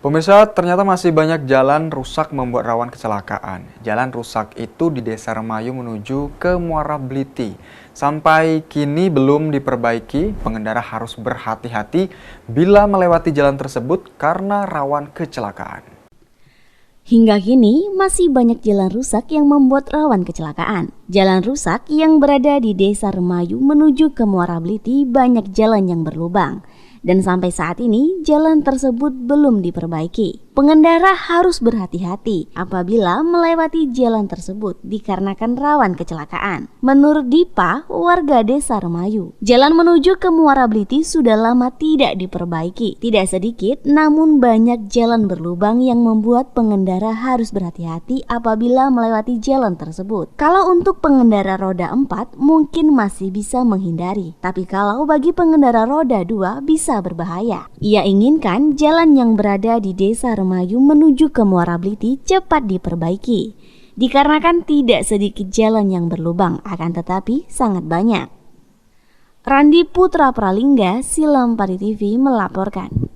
Pemirsa, ternyata masih banyak jalan rusak membuat rawan kecelakaan. Jalan rusak itu di Desa Remayu menuju ke Muara Bliti. Sampai kini belum diperbaiki, pengendara harus berhati-hati bila melewati jalan tersebut karena rawan kecelakaan. Hingga kini masih banyak jalan rusak yang membuat rawan kecelakaan. Jalan rusak yang berada di Desa Remayu menuju ke Muara Bliti banyak jalan yang berlubang. Dan sampai saat ini jalan tersebut belum diperbaiki. Pengendara harus berhati-hati apabila melewati jalan tersebut dikarenakan rawan kecelakaan. Menurut Dipa, warga Desa Remayu, jalan menuju ke Muara Bliti sudah lama tidak diperbaiki. Tidak sedikit namun banyak jalan berlubang yang membuat pengendara harus berhati-hati apabila melewati jalan tersebut. Kalau untuk pengendara roda 4 mungkin masih bisa menghindari, tapi kalau bagi pengendara roda 2 bisa berbahaya. Ia inginkan jalan yang berada di Desa Remayu menuju ke Muara Bliti cepat diperbaiki, dikarenakan tidak sedikit jalan yang berlubang, akan tetapi sangat banyak. Randi Putra Pralingga, Silampari TV melaporkan.